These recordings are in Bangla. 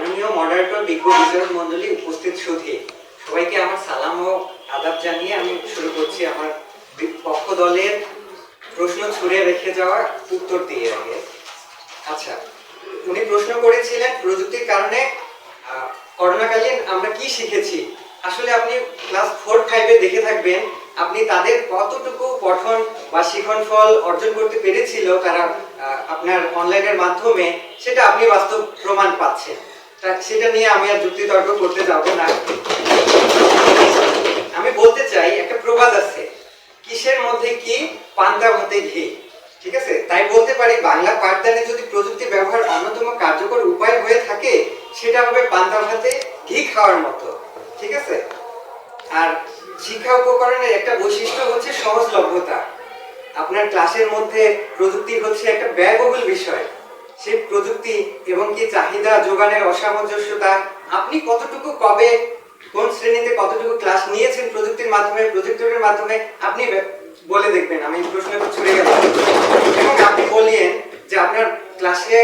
মাননীয় মডারেটর বিজ্ঞ বিচারক মণ্ডলী, উপস্থিত সুধী, সবাইকে আমার সালাম ও আদাব জানিয়ে আমি শুরু করছি আমার পক্ষ দলের প্রশ্ন ছুড়ে রেখে যাওয়া উত্তর দিয়ে আগে। আচ্ছা, উনি প্রশ্ন করেছিলেন প্রযুক্তির কারণে করোনাকালীন আমরা কি শিখেছি। আসলে আপনি ক্লাস 4-5-এ দেখে থাকবেন আপনি তাদের কতটুকু পঠন বা শিখন ফল অর্জন করতে পেরেছিল তারা আপনার অনলাইনের মাধ্যমে, সেটা আপনি বাস্তব প্রমাণ পাচ্ছেন। সেটা নিয়ে আমি আর যুক্তিতর্ক করতে যাব না। আমি বলতে চাই একটা প্রবাদ আছে, কিসের মধ্যে কি, পান্তা ভাতে ঘি। ঠিক আছে, তাই বলতে পারি বাংলা পাঠদানে যদি প্রযুক্তি ব্যবহার অন্যতম কার্যকর উপায় হয়ে থাকে সেটা হবে পান্তা ভাতে ঘি খাওয়ার মতো। ঠিক আছে, আর শিক্ষা উপকরণের একটা বৈশিষ্ট্য হচ্ছে সহজলভ্যতা। আপনার ক্লাসের মধ্যে প্রযুক্তি হচ্ছে একটা ব্যয়বহুল বিষয়। সেই প্রযুক্তি এবং কি চাহিদা যোগানের অসামঞ্জস্যতা, আপনি কতটুকু কবে কোন শ্রেণীতে কতটুকু ক্লাস নিয়েছেন প্রযুক্তির মাধ্যমে, প্রজেক্টরের মাধ্যমে আপনি বলে দেখবেন। আমি প্রশ্নটা ছুড়ে গেলাম এবং আপনি বললেন যে আপনার ক্লাসে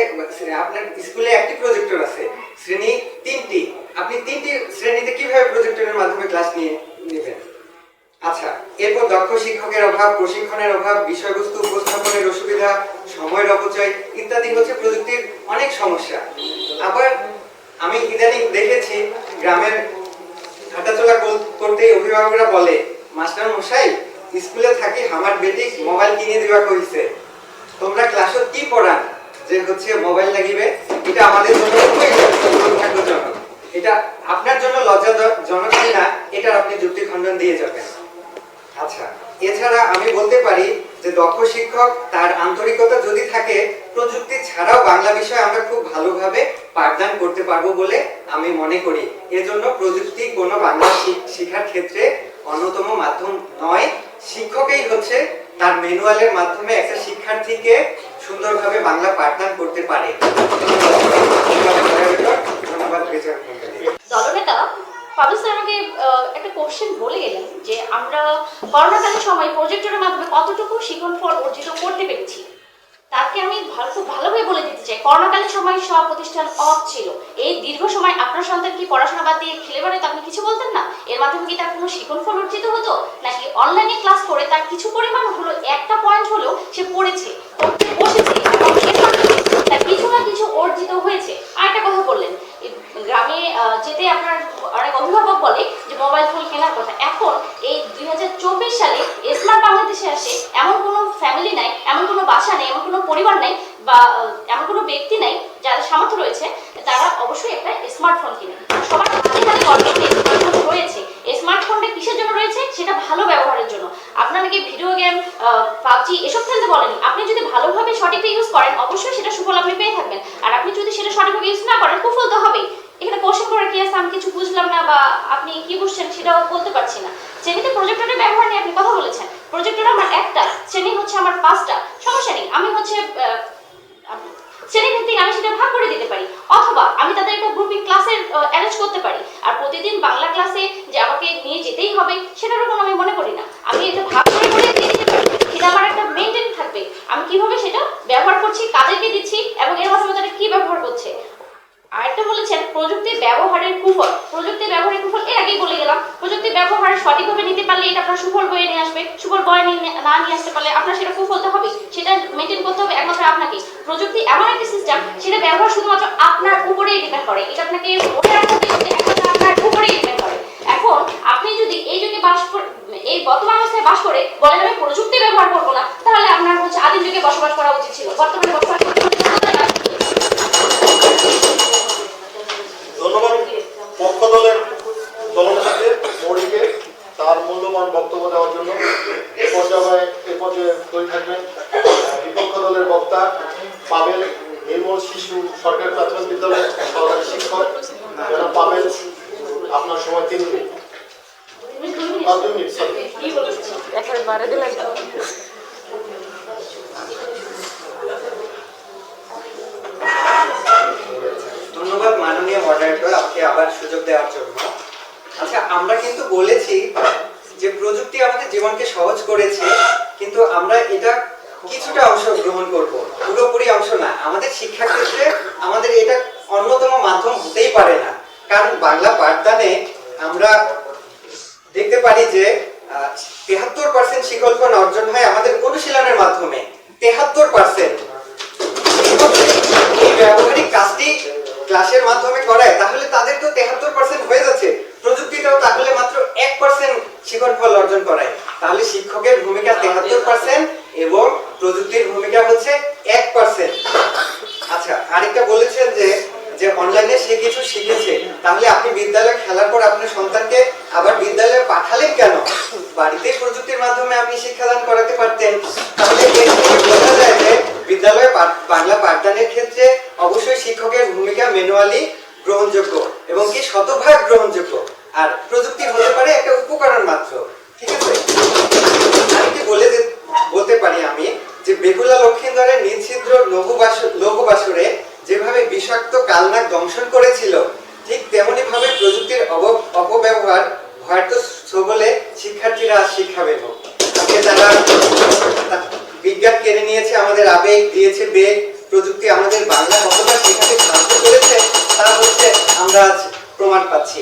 আপনার স্কুলে একটি প্রজেক্টর আছে, শ্রেণী 3টি, আপনি 3টি শ্রেণীতে কিভাবে প্রজেক্টরের মাধ্যমে ক্লাস নিয়ে নেবেন? আচ্ছা, এরপর দক্ষ শিক্ষকের অভাব, প্রশিক্ষণের অভাব, বিষয়বস্তু উপস্থাপনের অসুবিধা, সময়ের অপচয় ইত্যাদি হচ্ছে প্রযুক্তির অনেক সমস্যা। আবার আমি ইদানিং দেখেছি গ্রামের হাঁটাচলা করতে অভিভাবকরা বলে, মাস্টার মশাই স্কুলে থাকি আমার বেটি মোবাইল কিনে দিবা কইছে, তোমরা ক্লাসত কি পড়ান যে হচ্ছে মোবাইল লাগিবে। এটা আমাদের জন্য খুবই দুর্ভাগ্যজনক। এটা আপনার জন্য লজ্জাজনক কিনা এটার আপনি যুক্তি খণ্ডন দিয়ে যাবেন। আচ্ছা, এছাড়া আমি বলতে পারি যে দক্ষ শিক্ষক তার আন্তরিকতা যদি থাকে, প্রযুক্তি ছাড়াও বাংলা বিষয় আমরা খুব ভালোভাবে পাঠদান করতে পারবো বলে আমি মনে করি। এজন্য প্রযুক্তি কোনো বাংলা শেখার ক্ষেত্রে অন্যতম মাধ্যম নয়, শিক্ষকই হচ্ছে তার ম্যানুয়ালের মাধ্যমে একটা শিক্ষার্থীকে সুন্দরভাবে বাংলা পাঠদান করতে পারে। ধন্যবাদ বিচারক মণ্ডলী। দলনেতা ফাদু স্যার আমাকে একটা কোশ্চেন বলে গেলেন যে আমরা করোনাকালীন সময় প্রজেক্টরের মাধ্যমে কতটুকু শিখন ফল অর্জিত করতে পেরেছি। তাকে আমি খুব ভালোভাবে বলে দিতে চাই, করোনাকালীন সময় সব প্রতিষ্ঠান অফ ছিল। এই দীর্ঘ সময় আপনার সন্তান কি পড়াশোনা বাদ দিয়ে খেলে বেড়াতো, আপনি কিছু বলতেন না? এর মাধ্যমে কি তার কোনো শিখন ফল অর্জিত হতো? নাকি অনলাইনে ক্লাস করে তার কিছু পরিমাণ হলো, একটা পয়েন্ট হলেও সে পড়েছে, পড়তে বসেছে, তার কিছু না কিছু অর্জিত হয়েছে। আর একটা কথা বললেন, গ্রামে যেতে আপনার অনেক অভিভাবক বলে যে মোবাইল ফোন কেনার কথা। এখন এই 2024 সালে স্মার্ট বাংলাদেশে আসে এমন কোনো ফ্যামিলি নাই, এমন কোনো বাসা নেই, এমন কোনো পরিবার নাই বা এমন কোনো ব্যক্তি নাই যাদের সামর্থ্য রয়েছে তারা অবশ্যই একটা স্মার্টফোন কিনে। সবার হাতে স্মার্টফোন রয়েছে। স্মার্টফোনটা কিসের জন্য রয়েছে? সেটা ভালো ব্যবহারের জন্য। আপনার নাকি ভিডিও গেম, পাবজি এসব খেলতে বলেনি। আপনি যদি ভালোভাবে সঠিকভাবে ইউজ করেন অবশ্যই সেটা সুফল আপনি পেয়ে থাকবেন। আর আপনি যদি সেটা সঠিকভাবে ইউজ না করেন কুফল তো হবেই। এখানে কোশ্চেন করার কি আছে? আমি কিছু বুঝলাম না বা আপনি কি বুঝছেন সেটাও বলতে পারছি না। শ্রেণীতে প্রজেক্টরের ব্যবহার নিয়ে আপনি কথা বলেছেন। প্রজেক্টর আমার একটা, শ্রেণী হচ্ছে আমার 5টা, সমস্যা নেই। আমি হচ্ছে শ্রেণীভিত্তিক আমি সেটা ভাগ করে দিতে পারি, অথবা আমি তাদের একটা গ্রুপিং ক্লাসের অ্যারেঞ্জ করতে পারি। আর প্রতিদিন বাংলা ক্লাসে যে আমাকে নিয়ে যেতেই হবে সেটারও কোনো আমি মনে করি না। আমি এটা ভাগ করে দিয়ে দিতে পারি, সেটা আমার একটা মেনটেন থাকবে। আমি কিভাবে সেটা ব্যবহার করছি, কাদেরকে দিচ্ছি এবং এর মাধ্যমে তারা কি ব্যবহার করছে। আরেকটা বলেছেন প্রযুক্তির ব্যবহারের কুফল। প্রযুক্তির ব্যবহারের কুফল এর আগেই বলে গেলাম। প্রযুক্তির ব্যবহার সঠিকভাবে নিতে পারলে এটা আপনার সুফল বয়ে নিয়ে আসবে, সুফল বয়ে না নিয়ে আসতে পারলে আপনার সেটা কুফল তো হবে। সেটা মেনটেন করতে হবে একমাত্র আপনাকে। প্রযুক্তি এমন একটা সিস্টেম, সেটা ব্যবহার শুধুমাত্র আপনার উপরেই ডিপেন্ড করে। এটা আপনাকে মনে রাখতে হবে, একমাত্র আপনার উপরেই ডিপেন্ড করে। এখন আপনি যদি এই যুগে এই বর্তমান অবস্থায় বাস করে বলেন আমি প্রযুক্তি ব্যবহার করবো না, তাহলে আপনার হচ্ছে আদিম যুগে বসবাস করা উচিত ছিল। বর্তমানে বসবাস করতে ধন্যবাদ পক্ষ দলের দলনেতাকে, মৌরিকে তার মূল্যবান বক্তব্য দেওয়ার জন্য। এ পর্যায়ে তৈরি থাকবেন বিপক্ষ দলের বক্তা পাবেল, নির্মল শিশু সরকারি প্রাথমিক বিদ্যালয়ের সহকারী শিক্ষক। পাবেল, আপনার সময় 3 মিনিট। 2 মিনিট ধন্যবাদ মাননীয় মডারেটর, আপনি আবার সুযোগ দেওয়ার জন্য। আচ্ছা, আমরা কিন্তু বলেছি যে প্রযুক্তি আমাদের জীবনকে সহজ করেছে, কিন্তু আমরা এটা কিছুটা অংশ গ্রহণ করব, পুরোপুরি অংশ না। আমাদের শিক্ষা ক্ষেত্রে আমাদের এটা অন্যতম মাধ্যম হতেই পারে। পারে না। কারণ বাংলা পাঠদানে আমরা দেখতে পারি যে 73% শিক্ষণ অর্জন হয় আমাদের অনুশীলনের মাধ্যমে। 73% এই ব্যবহারিক কাজটি ক্লাসের মাধ্যমে করায়, তাহলে তাদের তো 73% হয়ে যাচ্ছে। প্রযুক্তিটাও তাহলে মাত্র 1% শিক্ষণফল অর্জন করায়। তাহলে শিক্ষকের ভূমিকা 73% এবং প্রযুক্তির ভূমিকা হচ্ছে 1%। আচ্ছা, আরেকটা বলেছেন যে অনলাইনে সে কিছু শিখেছে, তাহলে আপনি বিদ্যালয়ে খেলার পর আপনার সন্তানকে আবার বিদ্যালয়ে পাঠালেন কেন? বাড়িতেই প্রযুক্তির মাধ্যমে আপনি শিক্ষাদান করাতে পারতেন। তাহলে এর থেকে বোঝা যায় যে বিদ্যালয়ে বাংলা পাঠদানের ক্ষেত্রে অবশ্যই শিক্ষকের ভূমিকা ম্যানুয়ালি গ্রহণযোগ্য এবং কি শতভাগ গ্রহণযোগ্য, আর প্রযুক্তি হতে পারে একটা উপকরণ মাত্র। ঠিক আছে, আরেকটি বলতে পারি আমি যে বেহুলা লক্ষিন্দরের নিচ্ছিদ্র লৌহবাসরে যেভাবে বিষাক্ত কালনাক দংশন করেছিল, ঠিক তেমনি ভাবে প্রযুক্তির অপব্যবহার ভয়ার্থ ছবলে শিক্ষার্থীরা শিক্ষা পেল। আজকে তারা বিজ্ঞান কেড়ে নিয়েছে, আমাদের আবেগ দিয়েছে বেগ। প্রযুক্তি আমাদের বাংলা কতটা শেখাতে সাহায্য করেছে তা হচ্ছে আমরা আজ প্রমাণ পাচ্ছি।